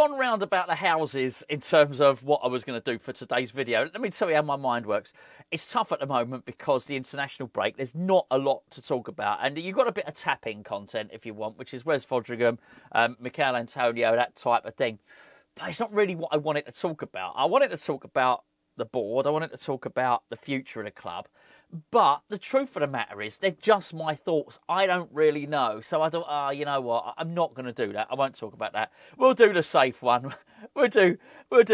gone round about the houses in terms of what I was going to do for today's video. Let me tell you how my mind works. It's tough at the moment because the international break, there's not a lot to talk about. And you've got a bit of tapping content if you want, which is Wes Fodringham, Michael Antonio, that type of thing. But it's not really what I wanted to talk about. I wanted to talk about the board. I wanted to talk about the future of the club. But the truth of the matter is, they're just my thoughts. I don't really know. So I thought, you know what? I'm not going to do that. I won't talk about that. We'll do the safe one. We'll do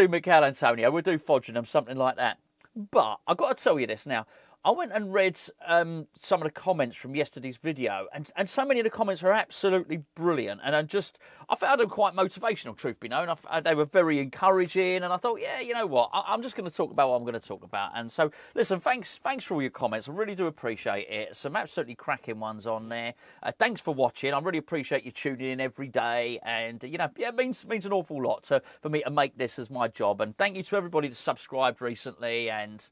Michael Antonio. We'll do Fodringham, something like that. But I've got to tell you this now. I went and read some of the comments from yesterday's video, and so many of the comments are absolutely brilliant. And I found them quite motivational, truth be known. They were very encouraging, and I thought, yeah, you know what? I'm just going to talk about what I'm going to talk about. And so, listen, thanks for all your comments. I really do appreciate it. Some absolutely cracking ones on there. Thanks for watching. I really appreciate you tuning in every day, and yeah, it means an awful lot for me to make this as my job. And thank you to everybody that subscribed recently, and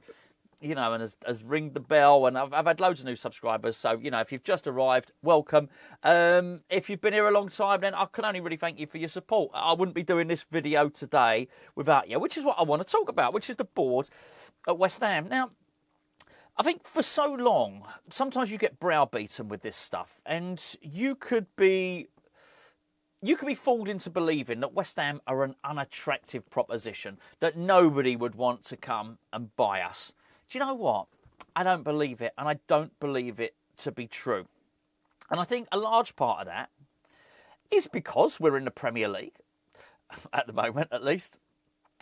and has ringed the bell, and I've had loads of new subscribers. So, if you've just arrived, welcome. If you've been here a long time, then I can only really thank you for your support. I wouldn't be doing this video today without you, which is what I want to talk about, which is the board at West Ham. Now, I think for so long, sometimes you get browbeaten with this stuff, and you could be fooled into believing that West Ham are an unattractive proposition, that nobody would want to come and buy us. Do you know what? I don't believe it, and I don't believe it to be true. And I think a large part of that is because we're in the Premier League, at the moment at least,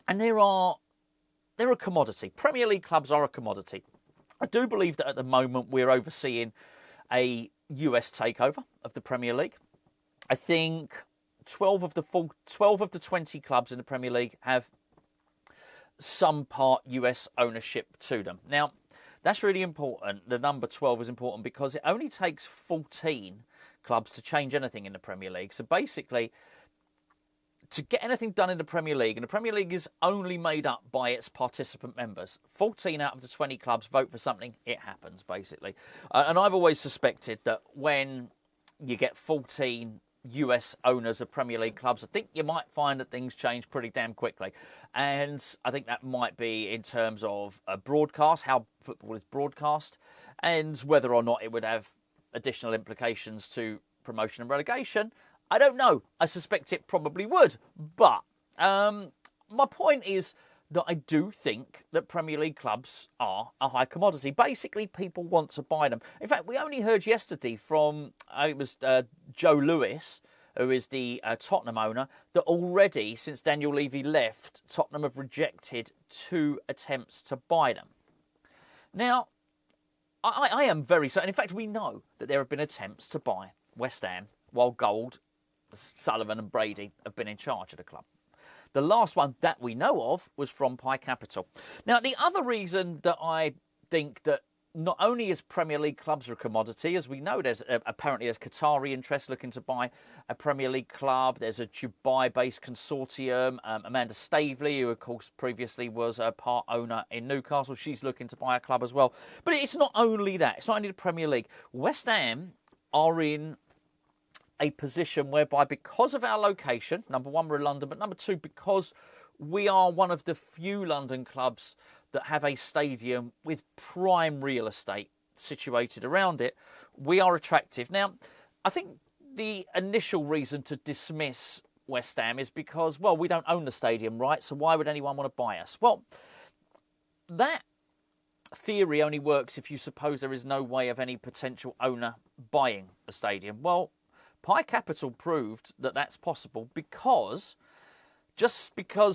and they're a commodity. Premier League clubs are a commodity. I do believe that at the moment we're overseeing a US takeover of the Premier League. I think 12 of the 20 clubs in the Premier League have some part US ownership to them. Now, that's really important. The number 12 is important because it only takes 14 clubs to change anything in the Premier League. So basically, to get anything done in the Premier League, and the Premier League is only made up by its participant members. 14 out of the 20 clubs vote for something, it happens, basically. And I've always suspected that when you get 14 US owners of Premier League clubs, I think you might find that things change pretty damn quickly. And I think that might be in terms of a broadcast, how football is broadcast, and whether or not it would have additional implications to promotion and relegation. I don't know. I suspect it probably would. But my point is that I do think that Premier League clubs are a high commodity. Basically, people want to buy them. In fact, we only heard yesterday from, Joe Lewis, who is the Tottenham owner, that already, since Daniel Levy left, Tottenham have rejected 2 attempts to buy them. Now, I am very certain. In fact, we know that there have been attempts to buy West Ham while Gold, Sullivan and Brady have been in charge of the club. The last one that we know of was from Pi Capital. Now, the other reason that I think that not only is Premier League clubs a commodity, as we know, apparently there's Qatari interest looking to buy a Premier League club. There's a Dubai-based consortium. Amanda Staveley, who of course previously was a part owner in Newcastle, she's looking to buy a club as well. But it's not only that. It's not only the Premier League. West Ham are in a position whereby, because of our location, number one, we're in London, but number two, because we are one of the few London clubs that have a stadium with prime real estate situated around it, we are attractive. Now, I think the initial reason to dismiss West Ham is because, well, we don't own the stadium, right? So why would anyone want to buy us? Well, that theory only works if you suppose there is no way of any potential owner buying the stadium. Well, Pi Capital proved that that's possible because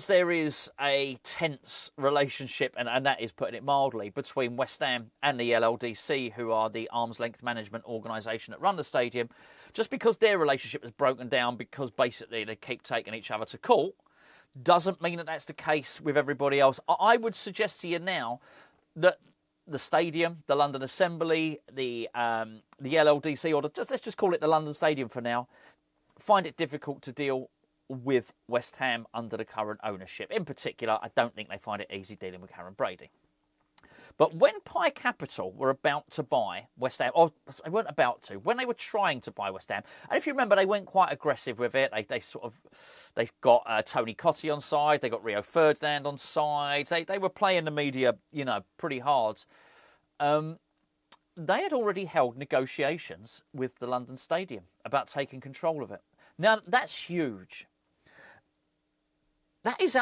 there is a tense relationship, and that is putting it mildly, between West Ham and the LLDC, who are the arm's length management organisation that run the stadium, just because their relationship has broken down because basically they keep taking each other to court, doesn't mean that that's the case with everybody else. I would suggest to you now that the stadium, the London Assembly, the LLDC, or let's just call it the London Stadium for now, find it difficult to deal with West Ham under the current ownership. In particular, I don't think they find it easy dealing with Karen Brady. But when Pi Capital were about to buy West Ham, or they weren't about to, when they were trying to buy West Ham, and if you remember, they went quite aggressive with it. They got Tony Cottee on side, they got Rio Ferdinand on side. They were playing the media, pretty hard. They had already held negotiations with the London Stadium about taking control of it. Now that's huge. That's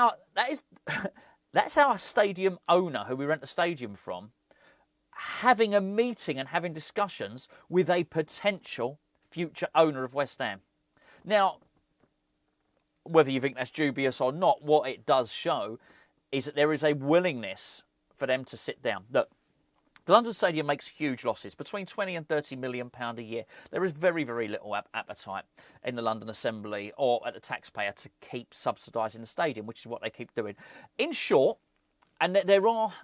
our stadium owner, who we rent the stadium from, having a meeting and having discussions with a potential future owner of West Ham. Now, whether you think that's dubious or not, what it does show is that there is a willingness for them to sit down. Look, the London Stadium makes huge losses, between £20 and £30 million a year. There is very, very little appetite in the London Assembly or at the taxpayer to keep subsidising the stadium, which is what they keep doing. In short, and there are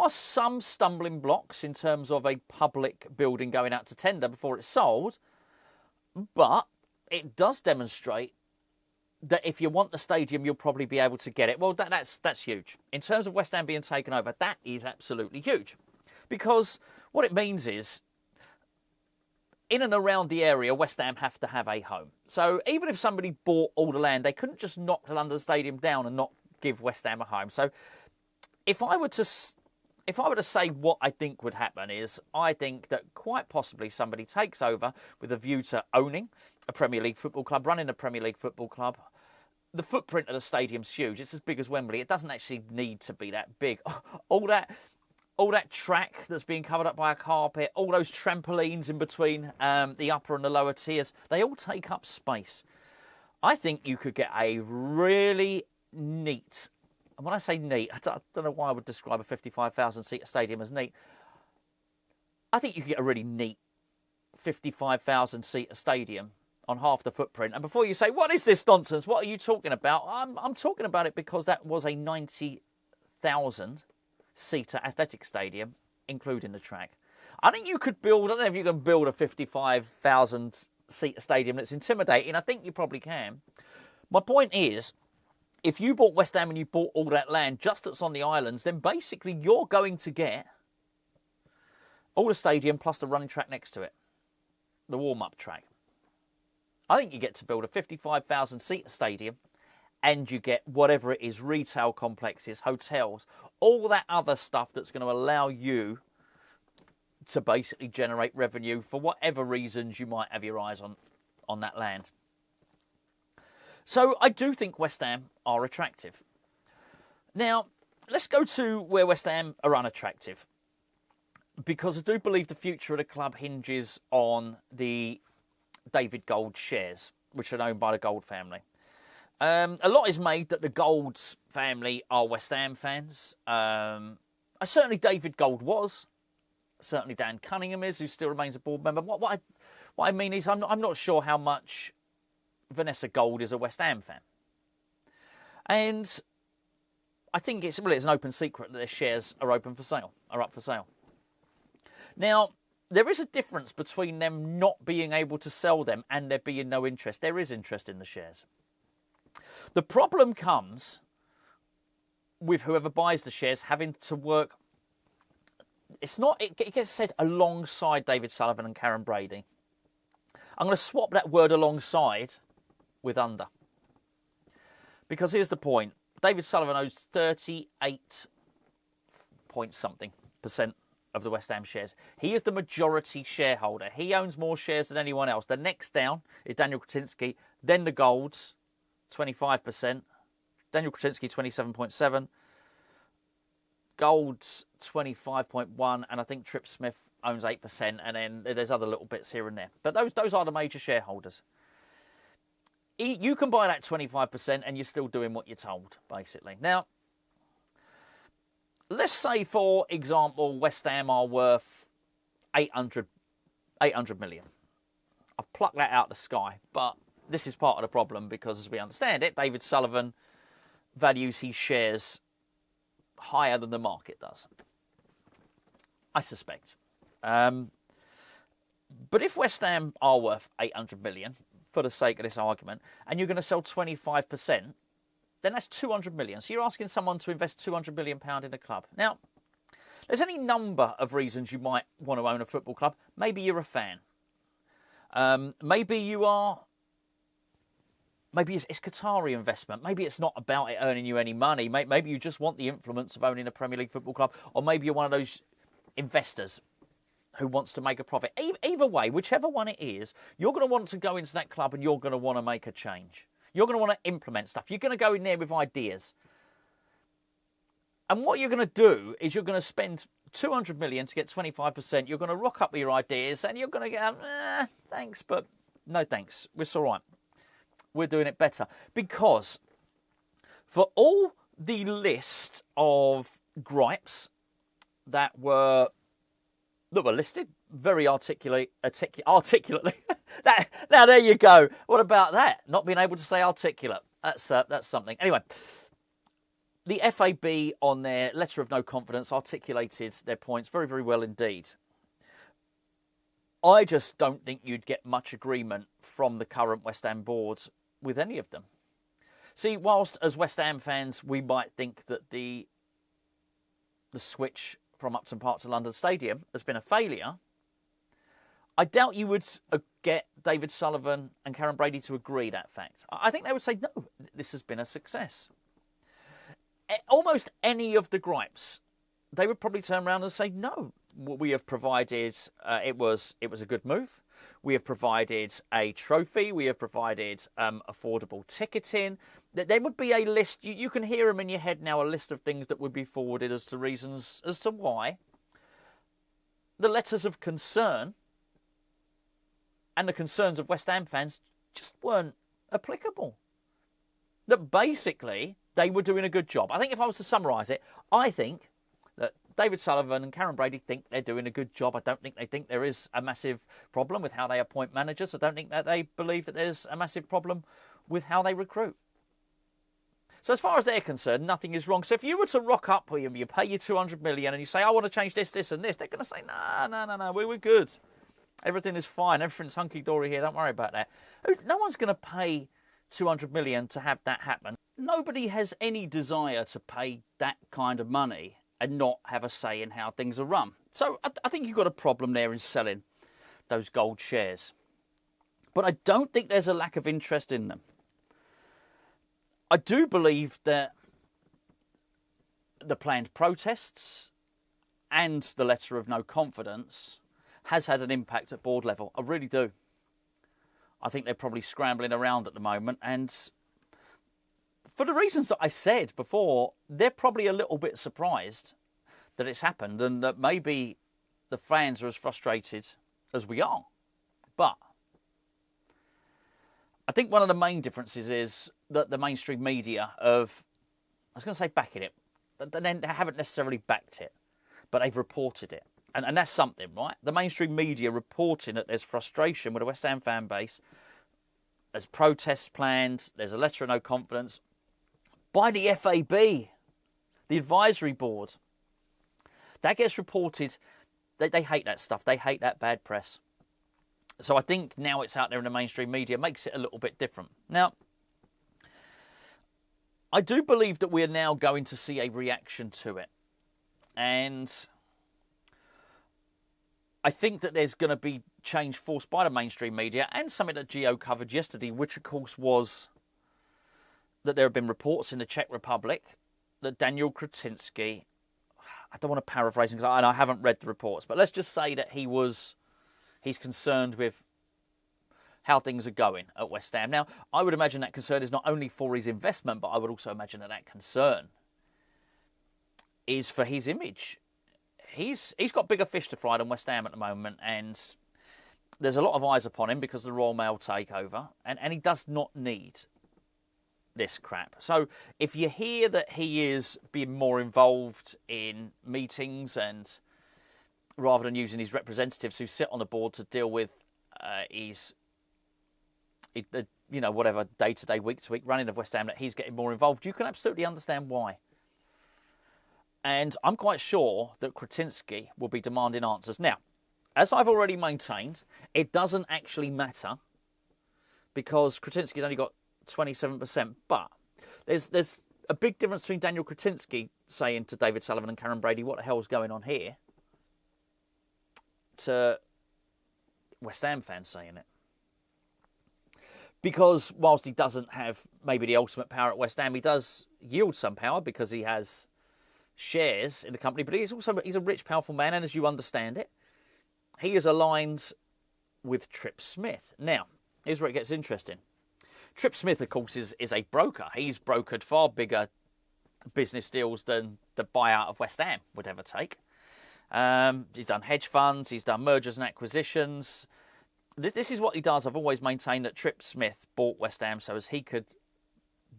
some stumbling blocks in terms of a public building going out to tender before it's sold, but it does demonstrate that if you want the stadium, you'll probably be able to get it. Well, that's huge. In terms of West Ham being taken over, that is absolutely huge. Because what it means is, in and around the area, West Ham have to have a home. So even if somebody bought all the land, they couldn't just knock the London Stadium down and not give West Ham a home. So if I were to say what I think would happen is, I think that quite possibly somebody takes over with a view to owning a Premier League football club, running a Premier League football club. The footprint of the stadium's huge. It's as big as Wembley. It doesn't actually need to be that big. All that track that's being covered up by a carpet, all those trampolines in between the upper and the lower tiers, they all take up space. I think you could get a really neat, and when I say neat, I don't know why I would describe a 55,000-seater stadium as neat. I think you could get a really neat 55,000-seater stadium on half the footprint. And before you say, what is this nonsense? What are you talking about? I'm talking about it because that was a 90,000-seater athletic stadium, including the track. I think you could build, I don't know if you can build a 55,000-seater stadium that's intimidating. I think you probably can. My point is, if you bought West Ham and you bought all that land just that's on the islands, then basically you're going to get all the stadium plus the running track next to it, the warm-up track. I think you get to build a 55,000-seater stadium and you get whatever it is, retail complexes, hotels, all that other stuff that's going to allow you to basically generate revenue for whatever reasons you might have your eyes on that land. So I do think West Ham are attractive. Now, let's go to where West Ham are unattractive, because I do believe the future of the club hinges on the David Gold shares, which are owned by the Gold family. A lot is made that the Golds family are West Ham fans. Certainly David Gold was. Certainly Dan Cunningham is, who still remains a board member. What I mean is, I'm not sure how much Vanessa Gold is a West Ham fan. And I think it's an open secret that their shares are up for sale. Now, there is a difference between them not being able to sell them and there being no interest. There is interest in the shares. The problem comes with whoever buys the shares having to work. It gets said alongside David Sullivan and Karen Brady. I'm going to swap that word alongside with under. Because here's the point. David Sullivan owns 38 point something % of the West Ham shares. He is the majority shareholder. He owns more shares than anyone else. The next down is Daniel Kretinsky, then the Golds, 25%. Daniel Kretinsky, 27.7%. Golds, 25.1%. And I think Tripp Smith owns 8%. And then there's other little bits here and there. But those are the major shareholders. You can buy that 25% and you're still doing what you're told, basically. Now, let's say, for example, West Ham are worth 800 million. I've plucked that out of the sky, but this is part of the problem because, as we understand it, David Sullivan values his shares higher than the market does. I suspect. But if West Ham are worth 800 million, for the sake of this argument, and you're going to sell 25%, then that's 200 million. So you're asking someone to invest £200 million in a club. Now, There's any number of reasons you might want to own a football club. Maybe you're a fan. Maybe you are... Maybe it's Qatari investment. Maybe it's not about it earning you any money. Maybe you just want the influence of owning a Premier League football club. Or maybe you're one of those investors who wants to make a profit. Either way, whichever one it is, you're going to want to go into that club and you're going to want to make a change. You're going to want to implement stuff. You're going to go in there with ideas. And what you're going to do is you're going to spend 200 million to get 25%. You're going to rock up your ideas and you're going to get, thanks, but no thanks. It's all right. We're doing it better. Because for all the list of gripes that were listed very articulately. Now, there you go. What about that? Not being able to say articulate. That's something. Anyway, the FAB on their letter of no confidence articulated their points very, very well indeed. I just don't think you'd get much agreement from the current West Ham board with any of them. See, whilst as West Ham fans we might think that the switch from Upton Park to London Stadium has been a failure, I doubt you would get David Sullivan and Karen Brady to agree that fact. I think they would say, no, this has been a success. Almost any of the gripes, they would probably turn around and say, no, we have provided, it was a good move. We have provided a trophy. We have provided affordable ticketing. There would be a list. You can hear them in your head now, a list of things that would be forwarded as to reasons as to why the letters of concern and the concerns of West Ham fans just weren't applicable. That basically they were doing a good job. I think if I was to summarise it, I think that David Sullivan and Karen Brady think they're doing a good job. I don't think they think there is a massive problem with how they appoint managers. I don't think that they believe that there's a massive problem with how they recruit. So as far as they're concerned, nothing is wrong. So if you were to rock up, you pay your 200 million and you say, I want to change this, this and this, they're going to say, no, we're good. Everything is fine. Everything's hunky-dory here. Don't worry about that. No one's going to pay 200 million to have that happen. Nobody has any desire to pay that kind of money and not have a say in how things are run. So I think you've got a problem there in selling those gold shares. But I don't think there's a lack of interest in them. I do believe that the planned protests and the letter of no confidence has had an impact at board level. I really do. I think they're probably scrambling around at the moment, and for the reasons that I said before, they're probably a little bit surprised that it's happened and that maybe the fans are as frustrated as we are. But I think one of the main differences is that the mainstream media have, I was going to say backing it, but then they haven't necessarily backed it, but they've reported it. And that's something, right? The mainstream media reporting that there's frustration with the West Ham fan base. There's protests planned. There's a letter of no confidence by the FAB, the advisory board. That gets reported. They hate that stuff. They hate that bad press. So I think now it's out there in the mainstream media makes it a little bit different. Now, I do believe that we're now going to see a reaction to it. And I think that there's going to be change forced by the mainstream media and something that Gio covered yesterday, which of course was that there have been reports in the Czech Republic that Daniel Kretinsky, I don't want to paraphrase him because I haven't read the reports, but let's just say that he's concerned with how things are going at West Ham. Now, I would imagine that concern is not only for his investment, but I would also imagine that concern is for his image. He's got bigger fish to fry than West Ham at the moment, and there's a lot of eyes upon him because of the Royal Mail takeover, and he does not need this crap. So if you hear that he is being more involved in meetings and rather than using his representatives who sit on the board to deal with whatever day-to-day, week-to-week running of West Ham, that he's getting more involved, you can absolutely understand why. And I'm quite sure that Kretinsky will be demanding answers. Now, as I've already maintained, it doesn't actually matter because Kretinsky's only got 27%. But there's a big difference between Daniel Kretinsky saying to David Sullivan and Karen Brady, what the hell's going on here, to West Ham fans saying it. Because whilst he doesn't have maybe the ultimate power at West Ham, he does yield some power because he has shares in the company. But he's a rich, powerful man, and as you understand it, he is aligned with Tripp Smith. Now, here's where it gets interesting. Tripp Smith, of course, is a broker. He's brokered far bigger business deals than the buyout of West Ham would ever take. He's done hedge funds. He's done mergers and acquisitions. This is what he does. I've always maintained that Tripp Smith bought West Ham so as he could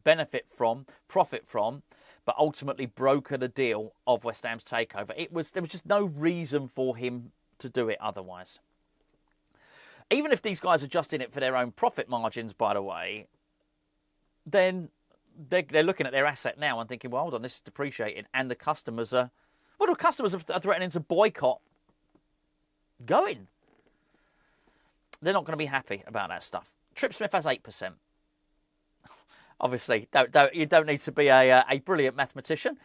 benefit from, profit from, but ultimately broker the deal of West Ham's takeover. There was just no reason for him to do it otherwise. Even if these guys are just in it for their own profit margins, by the way, then they're looking at their asset now and thinking, well, hold on, this is depreciating, and the customers are threatening to boycott going. They're not going to be happy about that stuff. Tripp Smith has 8%. Obviously, you don't need to be a brilliant mathematician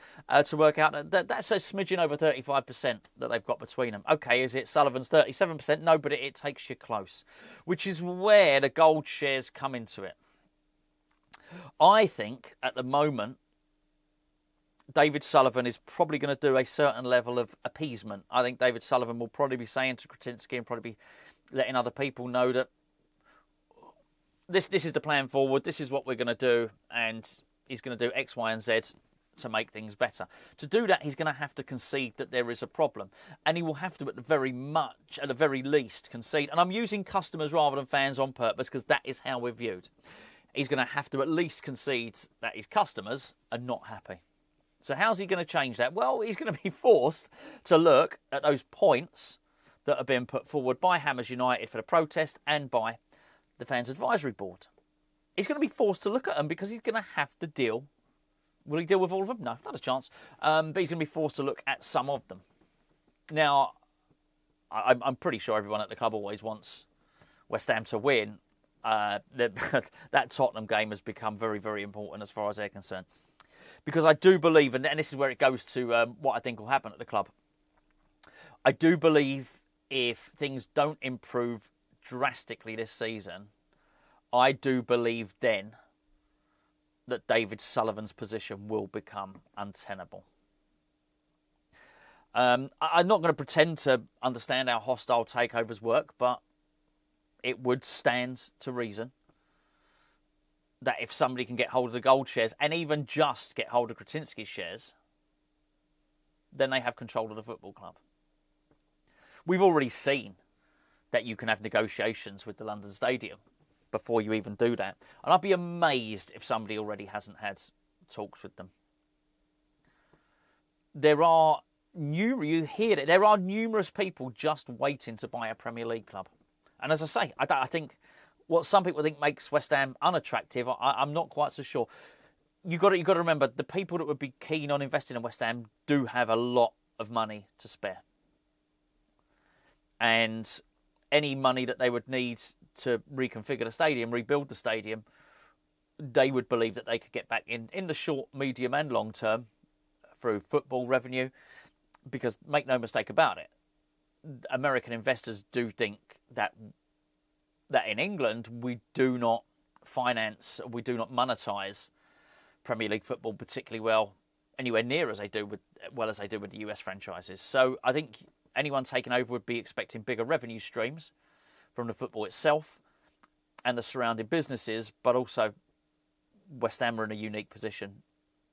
to work out that's a smidgen over 35% that they've got between them. Okay, is it Sullivan's 37%? No, but it takes you close, which is where the gold shares come into it. I think at the moment, David Sullivan is probably going to do a certain level of appeasement. I think David Sullivan will probably be saying to Kretinsky and probably be letting other people know that this is the plan forward, this is what we're going to do, and he's going to do X, Y, and Z to make things better. To do that, he's going to have to concede that there is a problem. And he will have to, at the very least, concede. And I'm using customers rather than fans on purpose because that is how we're viewed. He's going to have to at least concede that his customers are not happy. So how's he going to change that? Well, he's going to be forced to look at those points that are being put forward by Hammers United for the protest and by the Fans Advisory Board. He's going to be forced to look at them because he's going to have to deal. Will he deal with all of them? No, not a chance. But he's going to be forced to look at some of them. Now, I'm pretty sure everyone at the club always wants West Ham to win. That Tottenham game has become very, very important as far as they're concerned. Because I do believe, and this is where it goes to what I think will happen at the club. I do believe if things don't improve drastically this season, I do believe then that David Sullivan's position will become untenable. I'm not going to pretend to understand how hostile takeovers work, but it would stand to reason that if somebody can get hold of the gold shares and even just get hold of Kretinsky's shares, then they have control of the football club. We've already seen that you can have negotiations with the London Stadium before you even do that. And I'd be amazed if somebody already hasn't had talks with them. There are numerous people just waiting to buy a Premier League club. And as I say, I think what some people think makes West Ham unattractive, I'm not quite so sure. You've got to remember, the people that would be keen on investing in West Ham do have a lot of money to spare. And any money that they would need to reconfigure the stadium, rebuild the stadium, they would believe that they could get back in the short, medium and long term through football revenue. Because make no mistake about it, American investors do think that in England we do not monetize Premier League football particularly well, anywhere near as they do with the US franchises. So I think anyone taking over would be expecting bigger revenue streams from the football itself and the surrounding businesses, but also West Ham are in a unique position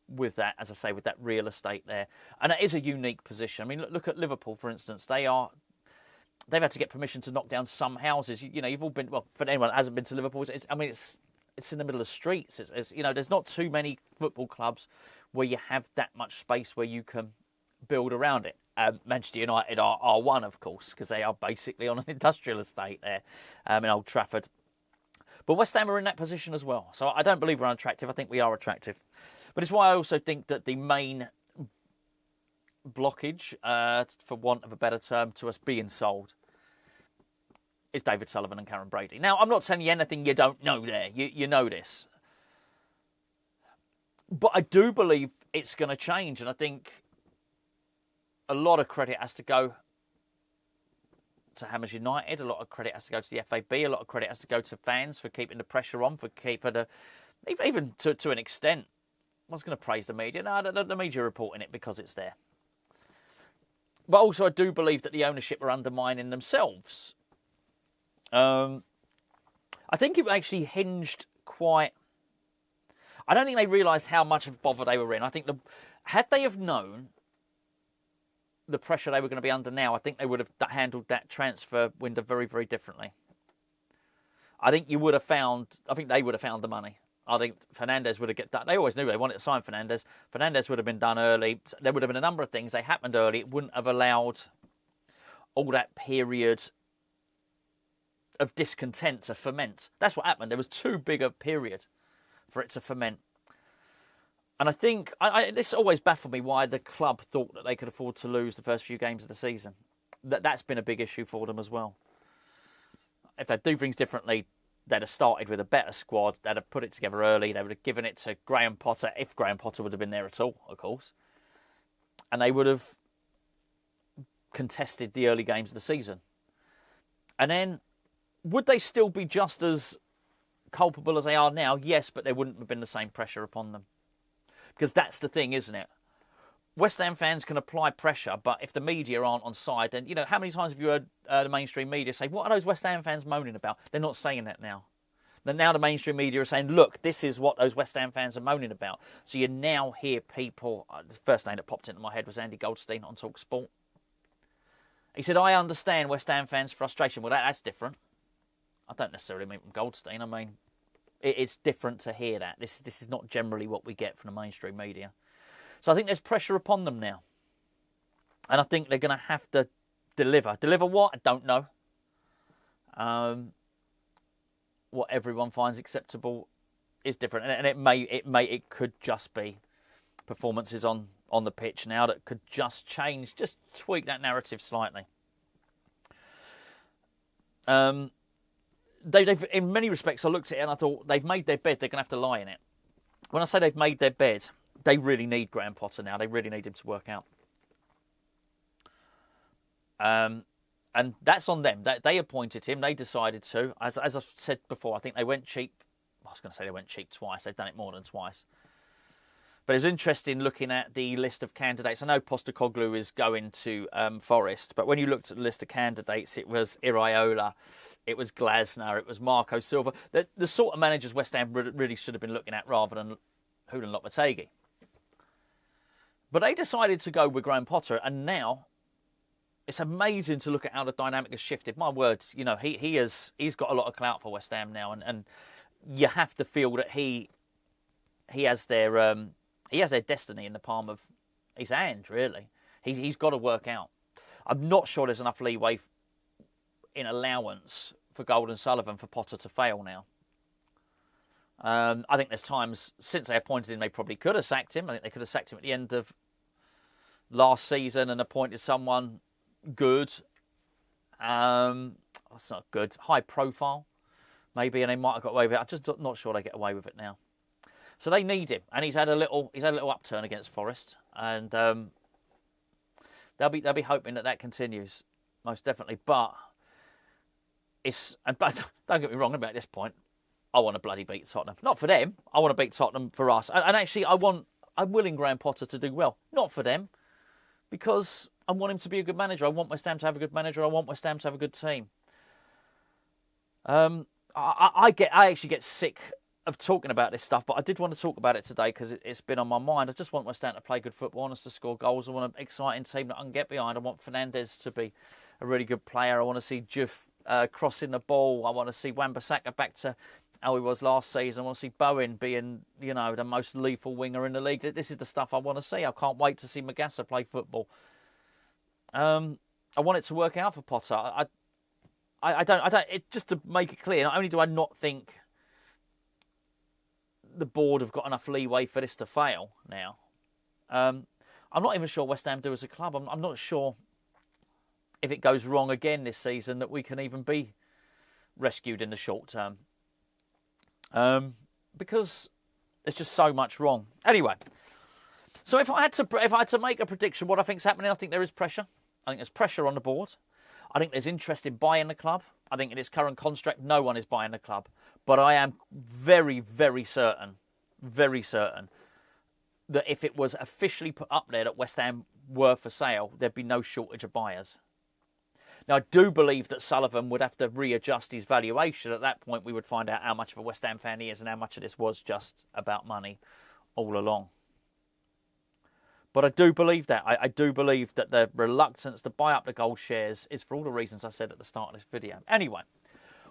with that, as I say, with that real estate there. And it is a unique position. I mean, look at Liverpool, for instance. They've had to get permission to knock down some houses. You've all been, well, for anyone that hasn't been to Liverpool, it's in the middle of streets. There's not too many football clubs where you have that much space where you can build around it. Manchester United are one, of course, because they are basically on an industrial estate there in Old Trafford. But West Ham are in that position as well. So I don't believe we're unattractive. I think we are attractive. But it's why I also think that the main blockage, for want of a better term, to us being sold is David Sullivan and Karen Brady. Now, I'm not telling you anything you don't know there. You know this. But I do believe it's going to change, and I think a lot of credit has to go to Hammers United. A lot of credit has to go to the FAB. A lot of credit has to go to fans for keeping the pressure on, even to an extent. I was going to praise the media. No, the media are reporting it because it's there. But also, I do believe that the ownership are undermining themselves. I think it actually hinged quite... I don't think they realised how much of a bother they were in. I think had they have known the pressure they were going to be under now, I think they would have handled that transfer window very, very differently. I think they would have found the money. I think Fernandes would have get done. They always knew they wanted to sign Fernandes. Fernandes would have been done early. There would have been a number of things. They happened early. It wouldn't have allowed all that period of discontent to ferment. That's what happened. There was too big a period for it to ferment. And I think, this always baffled me why the club thought that they could afford to lose the first few games of the season. That's been a big issue for them as well. If they do things differently, they'd have started with a better squad. They'd have put it together early. They would have given it to Graham Potter, if Graham Potter would have been there at all, of course. And they would have contested the early games of the season. And then, would they still be just as culpable as they are now? Yes, but there wouldn't have been the same pressure upon them. Because that's the thing, isn't it? West Ham fans can apply pressure, but if the media aren't on side, then, how many times have you heard the mainstream media say, what are those West Ham fans moaning about? They're not saying that now. Now the mainstream media are saying, look, this is what those West Ham fans are moaning about. So you now hear people... the first name that popped into my head was Andy Goldstein on TalkSport. He said, I understand West Ham fans' frustration. Well, that's different. I don't necessarily mean from Goldstein. I mean, it's different to hear that. This is not generally what we get from the mainstream media. So I think there's pressure upon them now. And I think they're going to have to deliver. Deliver what? I don't know. What everyone finds acceptable is different. And it could just be performances on the pitch now that could just change, just tweak that narrative slightly. They've in many respects, I looked at it and I thought, they've made their bed, they're going to have to lie in it. When I say they've made their bed, they really need Graham Potter now. They really need him to work out. And that's on them. They appointed him. They decided to. As I've said before, I think they went cheap. I was going to say they went cheap twice. They've done it more than twice. But it's interesting looking at the list of candidates. I know Postecoglou is going to Forest, but when you looked at the list of candidates, it was Iraola, it was Glasner, it was Marco Silva. The sort of managers West Ham really should have been looking at rather than Julian Lopetegui. But they decided to go with Graham Potter, and now it's amazing to look at how the dynamic has shifted. My word, he's got a lot of clout for West Ham now, and you have to feel that he has their destiny in the palm of his hand. Really, he's got to work out. I'm not sure there's enough leeway in allowance for Gold and Sullivan for Potter to fail now. I think there's times since they appointed him, they probably could have sacked him. I think they could have sacked him at the end of last season and appointed someone good. That's not good. High profile, maybe, and they might have got away with it. I'm just not sure they get away with it now. So they need him, and he's had a little upturn against Forest, and they'll be hoping that continues, most definitely. But don't get me wrong about this point. I want to bloody beat Tottenham. Not for them. I want to beat Tottenham for us. And actually, I'm willing Graham Potter to do well. Not for them, because I want him to be a good manager. I want West Ham to have a good manager. I want West Ham to have a good team. I actually get sick of talking about this stuff, but I did want to talk about it today because it's been on my mind. I just want West Ham to play good football, I want us to score goals. I want an exciting team that I can get behind. I want Fernandes to be a really good player. I want to see Juve crossing the ball. I want to see Wan-Bissaka back to how he was last season. I want to see Bowen being, the most lethal winger in the league. This is the stuff I want to see. I can't wait to see Magassa play football. I want it to work out for Potter. I don't. Just to make it clear, not only do I not think the board have got enough leeway for this to fail now, I'm not even sure West Ham do as a club. I'm not sure if it goes wrong again this season that we can even be rescued in the short term. Because There's just so much wrong. Anyway, so if I had to make a prediction, what I think's happening, I think there is pressure. I think there's pressure on the board. I think there's interest in buying the club. I think in its current construct, no one is buying the club. But I am very, very certain that if it was officially put up there that West Ham were for sale, there'd be no shortage of buyers. Now, I do believe that Sullivan would have to readjust his valuation. At that point, we would find out how much of a West Ham fan he is and how much of this was just about money all along. But I do believe that. I do believe that the reluctance to buy up the Gold shares is for all the reasons I said at the start of this video. Anyway,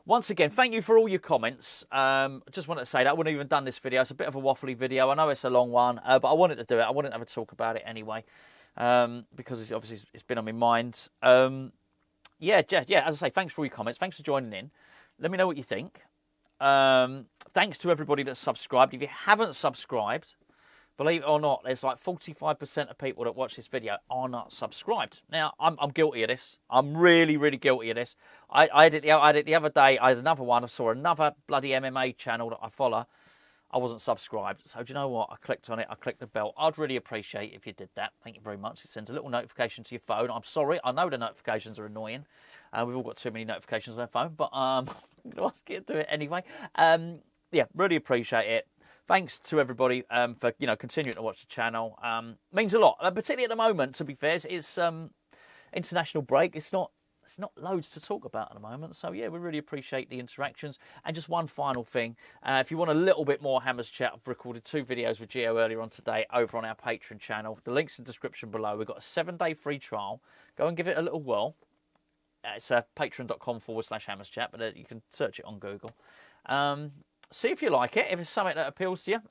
once again, thank you for all your comments. Just wanted to say that I wouldn't have even done this video. It's a bit of a waffly video. I know it's a long one, but I wanted to do it. I wanted to have a talk about it anyway, because it's been on my mind. Yeah, as I say, thanks for all your comments. Thanks for joining in. Let me know what you think. Thanks to everybody that's subscribed. If you haven't subscribed, believe it or not, there's like 45% of people that watch this video are not subscribed. Now, I'm guilty of this. I'm really, really guilty of this. I did it the other day. I had another one. I saw another bloody MMA channel that I follow. I wasn't subscribed. So do you know what? I clicked on it. I clicked the bell. I'd really appreciate if you did that. Thank you very much. It sends a little notification to your phone. I'm sorry. I know the notifications are annoying. We've all got too many notifications on our phone. But I'm going to ask you to do it anyway. Yeah, really appreciate it. Thanks to everybody for continuing to watch the channel. Means a lot, particularly at the moment. To be fair, it's international break. It's not loads to talk about at the moment. So yeah, we really appreciate the interactions. And just one final thing, if you want a little bit more Hammers chat, I've recorded 2 videos with Gio earlier on today over on our Patreon channel. The link's in the description below. We've got a 7-day free trial. Go and give it a little whirl. It's patreon.com/Hammers chat, but you can search it on Google. See if you like it. If it's something that appeals to you,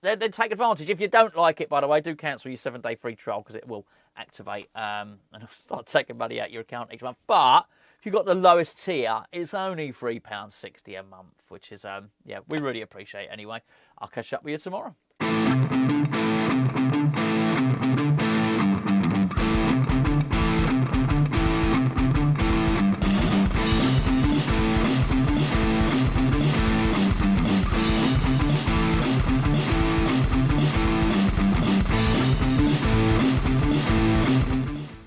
then take advantage. If you don't like it, by the way, do cancel your 7-day free trial because it will activate and start taking money out of your account each month. But if you've got the lowest tier, it's only £3.60 a month, which is, we really appreciate it anyway. I'll catch up with you tomorrow.